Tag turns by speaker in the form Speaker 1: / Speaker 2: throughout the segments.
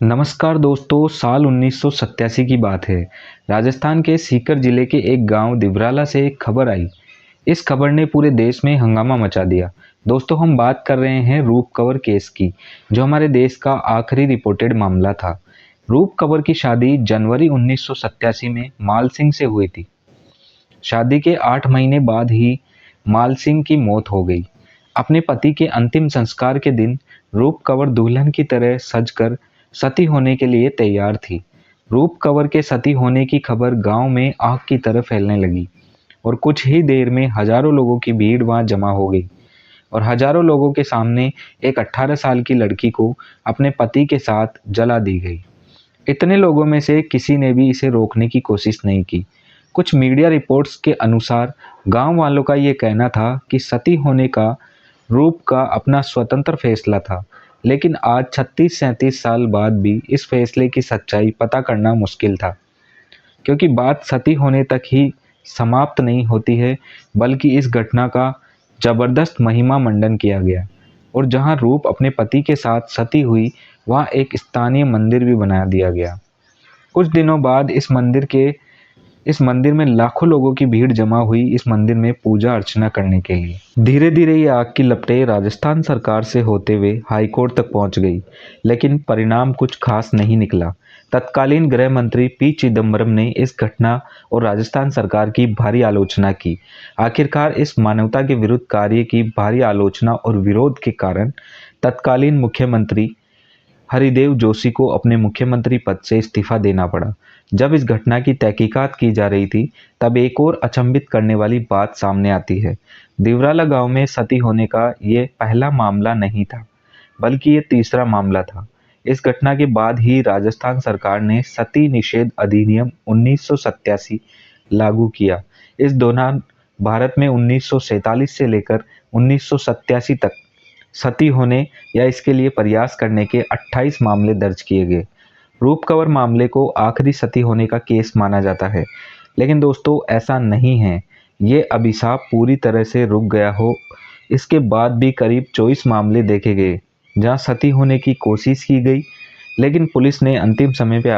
Speaker 1: नमस्कार दोस्तों, साल 1987 की बात है। राजस्थान के सीकर जिले के एक गांव दिवराला से एक खबर आई। इस खबर ने पूरे देश में हंगामा मचा दिया। दोस्तों, हम बात कर रहे हैं रूप कंवर केस की, जो हमारे देश का आखिरी रिपोर्टेड मामला था। रूप कंवर की शादी जनवरी 1987 में माल सिंह से हुई थी। शादी के 8 महीने बाद ही माल सिंह की मौत हो गई। अपने पति के अंतिम संस्कार के दिन रूप कंवर दुल्हन की तरह सजकर सती होने के लिए तैयार थी। रूप कंवर के सती होने की खबर गांव में आग की तरह फैलने लगी और कुछ ही देर में हजारों लोगों की भीड़ वहां जमा हो गई और हजारों लोगों के सामने एक 18 साल की लड़की को अपने पति के साथ जला दी गई। इतने लोगों में से किसी ने भी इसे रोकने की कोशिश नहीं की। कुछ मीडिया रिपोर्ट्स के अनुसार गांव वालों का ये कहना था कि सती होने का रूप का अपना स्वतंत्र फैसला था, लेकिन आज 36-37 साल बाद भी इस फैसले की सच्चाई पता करना मुश्किल था, क्योंकि बात सती होने तक ही समाप्त नहीं होती है, बल्कि इस घटना का जबरदस्त महिमा मंडन किया गया और जहां रूप अपने पति के साथ सती हुई, वहां एक स्थानीय मंदिर भी बना दिया गया। कुछ दिनों बाद इस मंदिर में लाखों लोगों की भीड़ जमा हुई इस मंदिर में पूजा अर्चना करने के लिए। धीरे धीरे ये आग की लपटें राजस्थान सरकार से होते हुए हाईकोर्ट तक पहुंच गई, लेकिन परिणाम कुछ खास नहीं निकला। तत्कालीन गृह मंत्री पी चिदम्बरम ने इस घटना और राजस्थान सरकार की भारी आलोचना की। आखिरकार इस मानवता के विरुद्ध कार्य की भारी आलोचना और विरोध के कारण तत्कालीन मुख्यमंत्री हरिदेव जोशी को अपने मुख्यमंत्री पद से इस्तीफा देना पड़ा। जब इस घटना की तहकीकात की जा रही थी, तब एक और अचंभित करने वाली बात सामने आती है। दिवराला गांव में सती होने का ये पहला मामला नहीं था, बल्कि ये तीसरा मामला था। इस घटना के बाद ही राजस्थान सरकार ने सती निषेध अधिनियम 1987 लागू किया। इस दौरान भारत में 1947 से लेकर 1987 तक सती होने या इसके लिए प्रयास करने के 28 मामले दर्ज किए गए। रूप कंवर मामले को आखिरी सती होने का केस माना जाता है, लेकिन दोस्तों ऐसा नहीं है। ये अभिशाप पूरी तरह से रुक गया हो। इसके बाद भी करीब 24 मामले देखे गए जहां सती होने की कोशिश की गई, लेकिन पुलिस ने अंतिम समय पे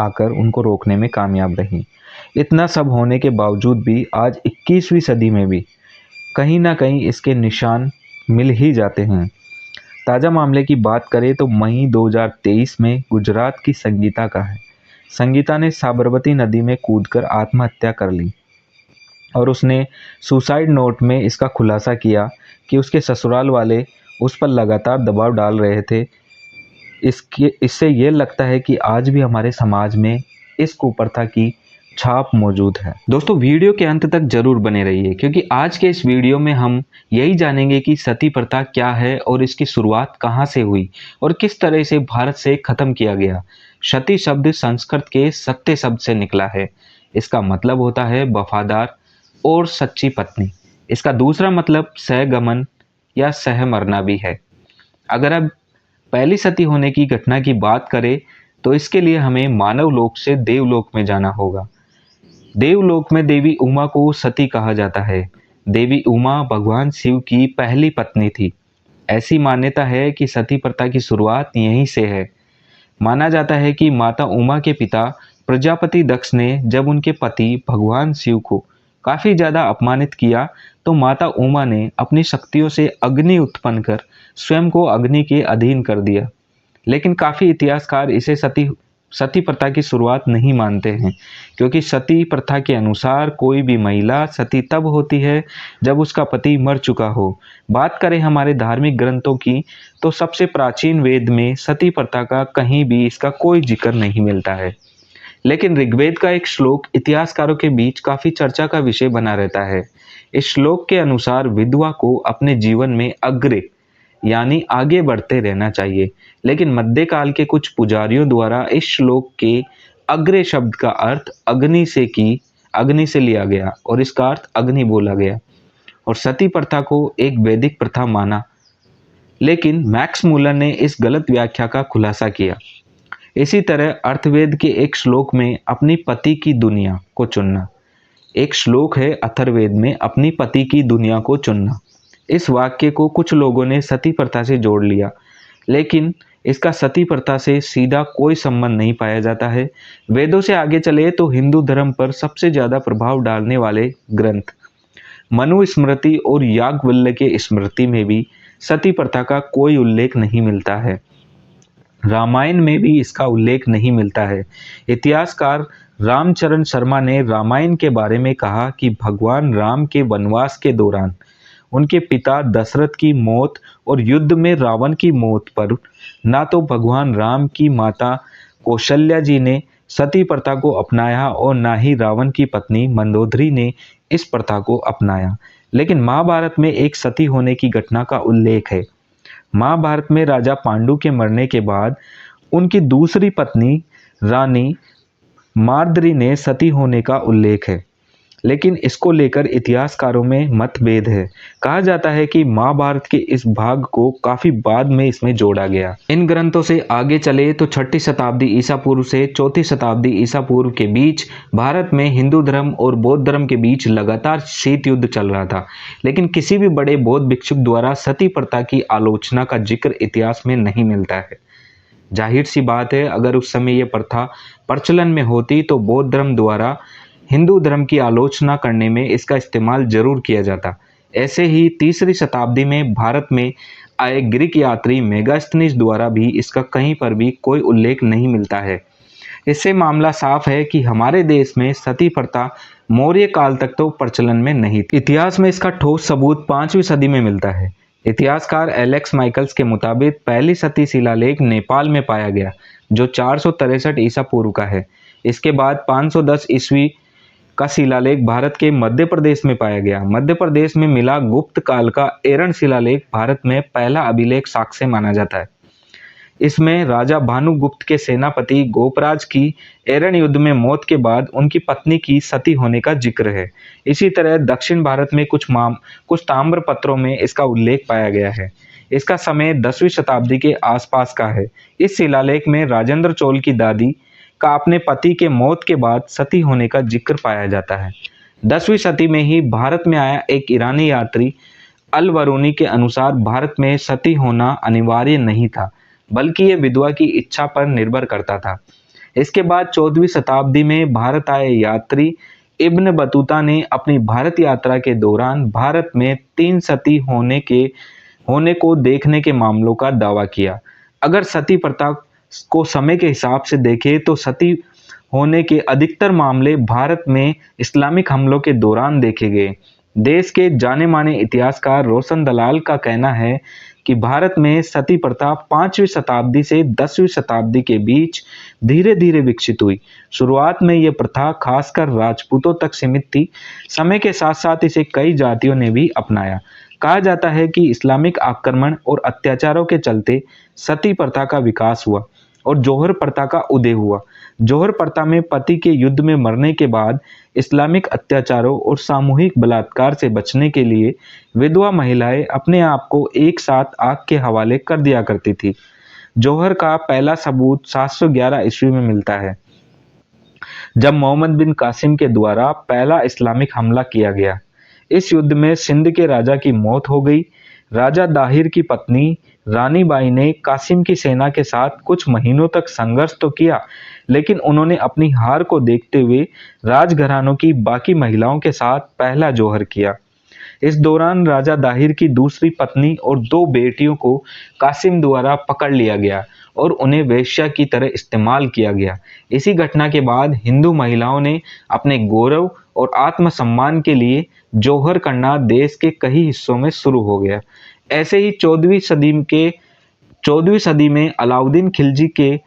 Speaker 1: आकर उनको रोकने में कामयाब रही। इतना सब होने के बावजूद भी आज 21वीं सदी में भी कहीं ना कहीं इसके निशान मिल ही जाते हैं। ताज़ा मामले की बात करें तो मई 2023 में गुजरात की संगीता का है। संगीता ने साबरमती नदी में कूदकर आत्महत्या कर ली और उसने सुसाइड नोट में इसका खुलासा किया कि उसके ससुराल वाले उस पर लगातार दबाव डाल रहे थे। इससे ये लगता है कि आज भी हमारे समाज में इस कुप्रथा की छाप मौजूद है। दोस्तों, वीडियो के अंत तक जरूर बने रहिए, क्योंकि आज के इस वीडियो में हम यही जानेंगे कि सती प्रथा क्या है और इसकी शुरुआत कहाँ से हुई और किस तरह से भारत से खत्म किया गया। सती शब्द संस्कृत के सत्य शब्द से निकला है। इसका मतलब होता है वफादार और सच्ची पत्नी। इसका दूसरा मतलब सहगमन या सह मरना भी है। अगर अब पहली सती होने की घटना की बात करें तो इसके लिए हमें मानव लोक से देवलोक में जाना होगा। देवलोक में देवी उमा को सती कहा जाता है। देवी उमा भगवान शिव की पहली पत्नी थी। ऐसी मान्यता है कि सती प्रथा की शुरुआत यहीं से है। माना जाता है कि माता उमा के पिता प्रजापति दक्ष ने जब उनके पति भगवान शिव को काफी ज्यादा अपमानित किया, तो माता उमा ने अपनी शक्तियों से अग्नि उत्पन्न कर स्वयं को अग्नि के अधीन कर दिया। लेकिन काफी इतिहासकार इसे सती प्रथा की शुरुआत नहीं मानते हैं, क्योंकि सती प्रथा के अनुसार कोई भी महिला सती तब होती है जब उसका पति मर चुका हो। बात करें हमारे धार्मिक ग्रंथों की, तो सबसे प्राचीन वेद में सती प्रथा का कहीं भी इसका कोई जिक्र नहीं मिलता है। लेकिन ऋग्वेद का एक श्लोक इतिहासकारों के बीच काफी चर्चा का विषय बना रहता है। इस श्लोक के अनुसार विधवा को अपने जीवन में अग्रे यानी आगे बढ़ते रहना चाहिए, लेकिन मध्यकाल के कुछ पुजारियों द्वारा इस श्लोक के अग्रे शब्द का अर्थ अग्नि से लिया गया और इसका अर्थ अग्नि बोला गया और सती प्रथा को एक वैदिक प्रथा माना। लेकिन मैक्स मूलर ने इस गलत व्याख्या का खुलासा किया। इसी तरह अर्थवेद के एक श्लोक में अपनी पति की दुनिया को चुनना, एक श्लोक है अथर्ववेद में अपनी पति की दुनिया को चुनना। इस वाक्य को कुछ लोगों ने सती प्रथा से जोड़ लिया, लेकिन इसका सती प्रथा से सीधा कोई संबंध नहीं पाया जाता है। वेदों से आगे चले तो हिंदू धर्म पर सबसे ज्यादा प्रभाव डालने वाले ग्रंथ मनुस्मृति और याज्ञवल्क्य के स्मृति में भी सती प्रथा का कोई उल्लेख नहीं मिलता है। रामायण में भी इसका उल्लेख नहीं मिलता है। इतिहासकार रामचरण शर्मा ने रामायण के बारे में कहा कि भगवान राम के वनवास के दौरान उनके पिता दशरथ की मौत और युद्ध में रावण की मौत पर ना तो भगवान राम की माता कौशल्या जी ने सती प्रथा को अपनाया और ना ही रावण की पत्नी मंदोदरी ने इस प्रथा को अपनाया। लेकिन महाभारत में एक सती होने की घटना का उल्लेख है। महाभारत में राजा पांडु के मरने के बाद उनकी दूसरी पत्नी रानी माद्री ने सती होने का उल्लेख है, लेकिन इसको लेकर इतिहासकारों में मतभेद है। कहा जाता है कि महाभारत के इस भाग को काफी बाद में इसमें जोड़ा गया। इन ग्रंथों से आगे चले तो 6ठी शताब्दी ईसा पूर्व से 4ठी शताब्दी ईसा पूर्व के बीच भारत में हिंदू धर्म और बौद्ध धर्म के बीच लगातार शीत युद्ध चल रहा था, लेकिन किसी भी बड़े बौद्ध भिक्षुक द्वारा सती प्रथा की आलोचना का जिक्र इतिहास में नहीं मिलता है। जाहिर सी बात है, अगर उस समय यह प्रथा प्रचलन में होती तो बौद्ध धर्म द्वारा हिंदू धर्म की आलोचना करने में इसका इस्तेमाल जरूर किया जाता। ऐसे ही 3री शताब्दी में भारत में आए ग्रीक यात्री मेगास्थनीज द्वारा भी इसका कहीं पर भी कोई उल्लेख नहीं मिलता है। इससे मामला साफ है कि हमारे देश में सती प्रथा मौर्य काल तक तो प्रचलन में नहीं थी। इतिहास में इसका ठोस सबूत 5वीं सदी में मिलता है। इतिहासकार एलेक्स माइकल्स के मुताबिक पहली सती शिलालेख नेपाल में पाया गया, जो 463 ईसा पूर्व का है। इसके बाद 510 ईस्वी का शिलालेख भारत के मध्य प्रदेश में पाया गया। मध्य प्रदेश में मिला गुप्त काल का एरण शिलालेख भारत में पहला अभिलेख साक्ष्य माना जाता है। इसमें राजा भानुगुप्त के सेनापति गोपराज की एरण युद्ध में मौत के बाद उनकी पत्नी की सती होने का जिक्र है। इसी तरह दक्षिण भारत में कुछ ताम्र पत्रों में इसका उल्लेख पाया गया है। इसका समय 10वीं शताब्दी के आसपास का है। इस शिलालेख में राजेंद्र चोल की दादी का अपने पति के मौत के बाद सती होने का जिक्र पाया जाता है। 10वीं सदी में ही भारत में आया एक ईरानी यात्री अल वरूनी के अनुसार भारत में सती होना अनिवार्य नहीं था, बल्कि ये विधवा की इच्छा पर निर्भर करता था। इसके बाद 14वीं शताब्दी में भारत आए यात्री इब्न बतूता ने अपनी भारत यात्रा के दौरान भारत में 3 सती होने को देखने के मामलों का दावा किया। अगर सती प्रथा को समय के हिसाब से देखें तो सती होने के अधिकतर मामले भारत में इस्लामिक हमलों के दौरान देखे गए। देश के जाने माने इतिहासकार रोशन दलाल का कहना है कि भारत में सती प्रथा 5वीं शताब्दी से 10वीं शताब्दी के बीच धीरे धीरे विकसित हुई। शुरुआत में यह प्रथा खासकर राजपूतों तक सीमित थी। समय के साथ साथ इसे कई जातियों ने भी अपनाया। कहा जाता है कि इस्लामिक आक्रमण और अत्याचारों के चलते सती प्रथा का विकास हुआ और जौहर प्रथा का उदय हुआ। जौहर प्रथा में पति के युद्ध में मरने के बाद इस्लामिक अत्याचारों और सामूहिक बलात्कार से बचने के लिए विधवा महिलाएं अपने आप को एक साथ आग के हवाले कर दिया करती थी। जौहर का पहला सबूत 711 ईस्वी में मिलता है, जब मोहम्मद बिन कासिम के द्वारा पहला इस्लामिक हमला किया गया। इस युद्ध में सिंध के राजा की मौत हो गई। राजा दाहिर की पत्नी रानी बाई ने कासिम की सेना के साथ कुछ महीनों तक संघर्ष तो किया, लेकिन उन्होंने अपनी हार को देखते हुए राजघरानों की बाकी महिलाओं के साथ पहला जौहर किया। इस दौरान राजा दाहिर की दूसरी पत्नी और 2 बेटियों को कासिम द्वारा पकड़ लिया गया और उन्हें वेश्या की तरह इस्तेमाल किया गया। इसी घटना के बाद हिंदू महिलाओं ने अपने गौरव और आत्मसम्मान के लिए जौहर करना देश के कई हिस्सों में शुरू हो गया। ऐसे ही 14वीं सदी में अलाउद्दीन खिलजी के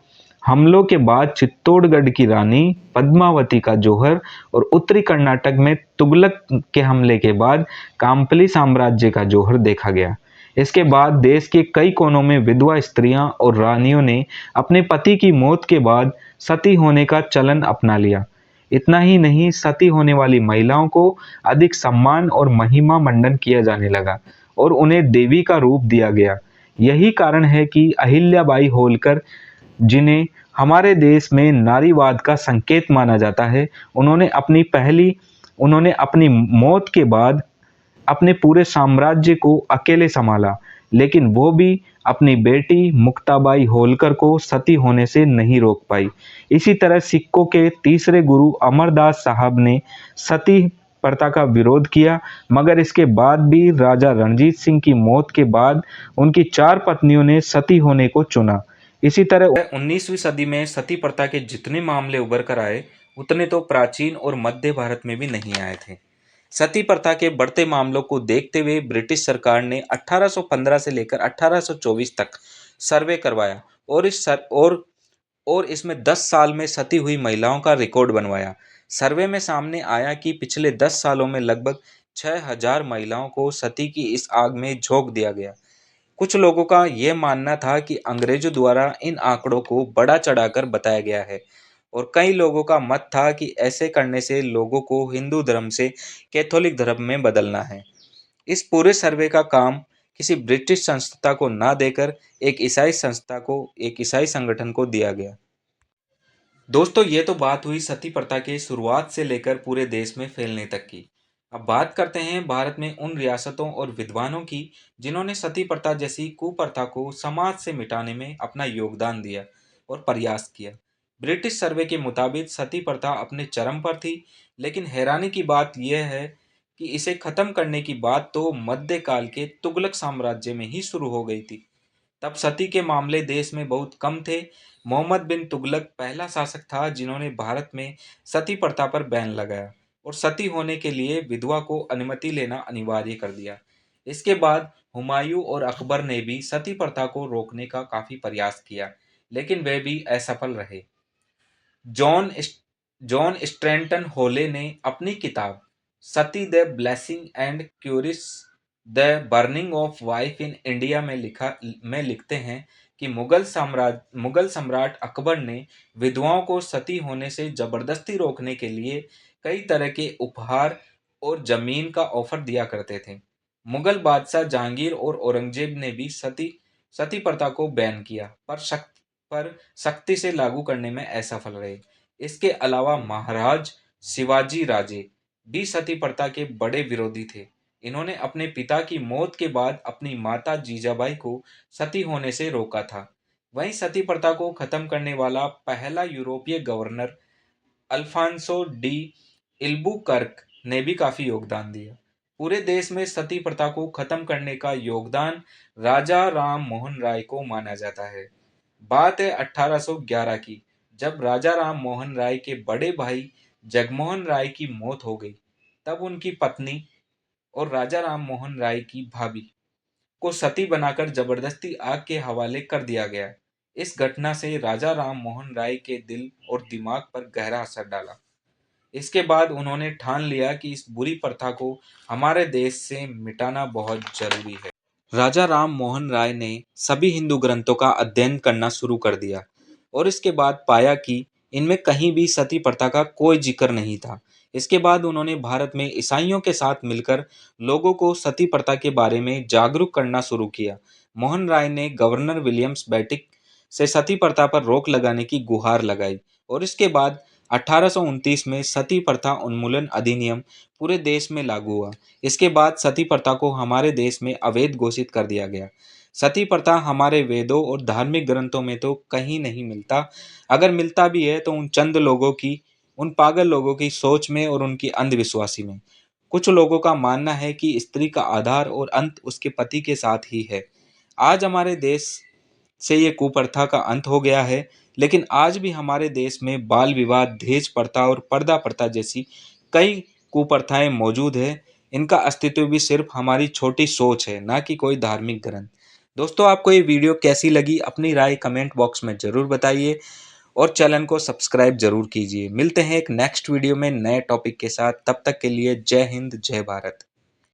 Speaker 1: हमलों के बाद चित्तौड़गढ़ की रानी पद्मावती का जौहर और उत्तरी कर्नाटक में तुगलक के हमले के बाद काम्पली साम्राज्य का जौहर देखा गया। इसके बाद देश के कई कोनों में विधवा स्त्रियां और रानियों ने अपने पति की मौत के बाद सती होने का चलन अपना लिया। इतना ही नहीं, सती होने वाली महिलाओं को अधिक सम्मान और महिमा मंडन किया जाने लगा और उन्हें देवी का रूप दिया गया। यही कारण है कि अहिल्याबाई होलकर, जिन्हें हमारे देश में नारीवाद का संकेत माना जाता है, उन्होंने अपनी मौत के बाद अपने पूरे साम्राज्य को अकेले संभाला, लेकिन वो भी अपनी बेटी मुक्ताबाई होलकर को सती होने से नहीं रोक पाई। इसी तरह सिखों के तीसरे गुरु अमरदास साहब ने सती प्रथा का विरोध किया, मगर इसके बाद भी राजा रणजीत सिंह की मौत के बाद उनकी 4 पत्नियों ने सती होने को चुना। इसी तरह 19वीं सदी में सती प्रथा के जितने मामले उभर कर आए, उतने तो प्राचीन और मध्य भारत में भी नहीं आए थे। सती प्रथा के बढ़ते मामलों को देखते हुए ब्रिटिश सरकार ने 1815 से लेकर 1824 तक सर्वे करवाया और इसमें 10 साल में सती हुई महिलाओं का रिकॉर्ड बनवाया। सर्वे में सामने आया कि पिछले 10 सालों में लगभग 6000 महिलाओं को सती की इस आग में झोंक दिया गया। कुछ लोगों का यह मानना था कि अंग्रेजों द्वारा इन आंकड़ों को बढ़ा चढ़ाकर बताया गया है, और कई लोगों का मत था कि ऐसे करने से लोगों को हिंदू धर्म से कैथोलिक धर्म में बदलना है। इस पूरे सर्वे का काम किसी ब्रिटिश संस्था को ना देकर एक ईसाई संगठन को दिया गया। दोस्तों, ये तो बात हुई सती प्रथा के शुरुआत से लेकर पूरे देश में फैलने तक की। अब बात करते हैं भारत में उन रियासतों और विद्वानों की जिन्होंने सती प्रथा जैसी कुप्रथा को समाज से मिटाने में अपना योगदान दिया और प्रयास किया। ब्रिटिश सर्वे के मुताबिक सती प्रथा अपने चरम पर थी, लेकिन हैरानी की बात यह है कि इसे खत्म करने की बात तो मध्यकाल के तुगलक साम्राज्य में ही शुरू हो गई थी। तब सती के मामले देश में बहुत कम थे। मोहम्मद बिन तुगलक पहला शासक था जिन्होंने भारत में सती प्रथा पर बैन लगाया और सती होने के लिए विधवा को अनुमति लेना अनिवार्य कर दिया। इसके बाद हुमायूं और अकबर ने भी सती प्रथा को रोकने का काफी प्रयास किया, लेकिन वे भी असफल रहे। जॉन जॉन स्ट्रैटन होले ने अपनी किताब Sati the blessing and curse the burning of wife in India में लिखते हैं कि मुगल सम्राट अकबर ने विधवाओं को सती होने से जबरदस्ती रोकने के लिए कई तरह के उपहार और जमीन का ऑफर दिया करते थे। मुगल बादशाह जहांगीर और औरंगजेब ने भी सती सती प्रथा को बैन किया, पर सख्ती से लागू करने में असफल रहे। इसके अलावा महाराज शिवाजी राजे भी सती प्रथा के बड़े विरोधी थे। इन्होंने अपने पिता की मौत के बाद अपनी माता जीजाबाई को सती होने से रोका था। वहीं सती प्रथा को खत्म करने वाला पहला यूरोपीय गवर्नर अल्फांसो डी इल्बुकर्क ने भी काफी योगदान दिया। पूरे देश में सती प्रथा को खत्म करने का योगदान राजा राम मोहन राय को माना जाता है। बात है 1811 की, जब राजा राम मोहन राय के बड़े भाई जगमोहन राय की मौत हो गई। तब उनकी पत्नी और राजा राम मोहन राय की भाभी को सती बनाकर जबरदस्ती आग के हवाले कर दिया गया। इस घटना से राजा राम मोहन राय के दिल और दिमाग पर गहरा असर डाला। इसके बाद उन्होंने ठान लिया कि इस बुरी प्रथा को हमारे देश से मिटाना बहुत जरूरी है। राजा राम मोहन राय ने सभी हिंदू ग्रंथों का अध्ययन करना शुरू कर दिया और इसके बाद पाया कि इनमें कहीं भी सती प्रथा का कोई जिक्र नहीं था। इसके बाद उन्होंने भारत में ईसाइयों के साथ मिलकर लोगों को सती प्रथा के बारे में जागरूक करना शुरू किया। मोहन राय ने गवर्नर विलियम्स बेटिक से सती प्रथा पर रोक लगाने की गुहार लगाई और इसके बाद 1829 में सती प्रथा उन्मूलन अधिनियम पूरे देश में लागू हुआ। इसके बाद सती प्रथा को हमारे देश में अवैध घोषित कर दिया गया। सती प्रथा हमारे वेदों और धार्मिक ग्रंथों में तो कहीं नहीं मिलता। अगर मिलता भी है तो उन पागल लोगों की सोच में और उनकी अंधविश्वासी में। कुछ लोगों का मानना है कि स्त्री का आधार और अंत उसके पति के साथ ही है। आज हमारे देश से ये कुप्रथा का अंत हो गया है, लेकिन आज भी हमारे देश में बाल विवाह, दहेज प्रथा और पर्दा प्रथा जैसी कई कुप्रथाएं मौजूद है। इनका अस्तित्व भी सिर्फ हमारी छोटी सोच है, ना कि कोई धार्मिक ग्रंथ। दोस्तों, आपको ये वीडियो कैसी लगी अपनी राय कमेंट बॉक्स में ज़रूर बताइए और चैनल को सब्सक्राइब जरूर कीजिए। मिलते हैं एक नेक्स्ट वीडियो में नए टॉपिक के साथ। तब तक के लिए जय हिंद, जय भारत।